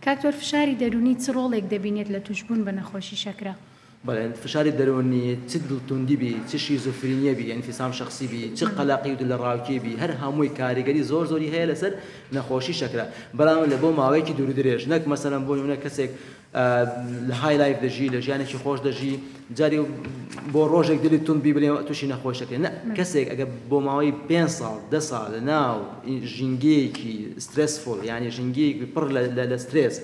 کاکتۆر فشاری دەرونی چ ڕۆڵێک دەبینێت لە توشبوون بە نەخۆشی شەکرە؟ بەڵێ فشاری دەرونی چ دڵتوندی بی چ شیزۆفرینیە بی ئەنفیسام شخصی بی چ قەلاقی و دلەڕاوکی بی هەر هەمووی کاریگەری زۆری هەیە لەسەر نەخۆشی شەکرە بەڵام لە بۆ ماوەیەکی دوور درێژ نەک مەسەلەن بۆ نمونە کەسێک لە های لایف دەژی لە ژیانێکی خۆش دەژی جاری بۆ ڕۆژێک دلی تون بی بڵێ تووشی نەخۆش شەکرێت نە کەسێک ئەگە بۆ ماوەی 5 ساڵ 10 ساڵ لە ناو ژینگەیەکی سترێسفۆل یعنی ژینگەیەکی پڕ لە سترێس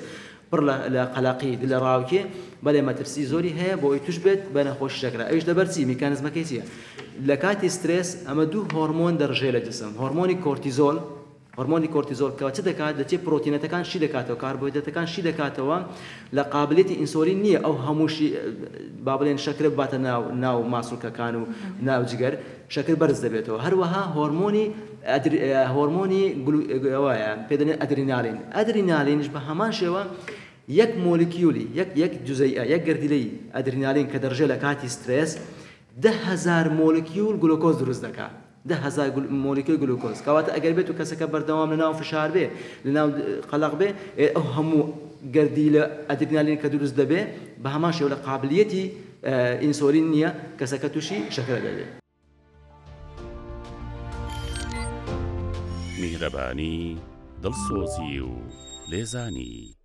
پڕ لە قەلاقی لە ڕاوکێ بەڵێ مەترسی زۆری هەیە بۆ ئەوی توش بێت بە نەخۆشی شەکرە ئەویش دەبەرچی میکانیزمەکەی چییە لە کاتی سترێس ئەمە دوو هۆرمۆن دەڕژێ لە جسم هۆرمۆنی کۆرتیزۆل کەوە چ دەکات دەچێت پرۆتینەتەکان شی دەکاتەوە کاربۆهیدرەتەکان شی دەکاتەوە لە قابلیەتی ئینسۆلین نییە ئەو هەمووشی با بڵێن شەکرە باتە ناو ماسوولکەکان و ناو جگەر شەکر بەرز دەبێتەوە هەروەها هۆرمۆنی پێدەنێت ئەدرینالینش بە هەمان شێوە یەک مۆلیکیولی یەک جوزەیئە یەک گەردیلەی ئەدرینالین کە دەڕژێ لە کاتی سترێس 10,000 مۆلیکیول گلوکۆز دروست دەکات 10,000 مۆلیکیول گلوکۆز کەواتە ئەگەر بێت و کەسەکە بەردەوام لە ناو فشار بێ لە ناو قەلق بێ ئەو هەموو گەردیلە ئەدرینالین کە دروست دەبێ بە هەمان شێوە لە قابلیەتی ئینسۆلین نییە کەسەکە تووشی شەکرە دەبێت. میهرەبانی دڵسۆزی و لێزانی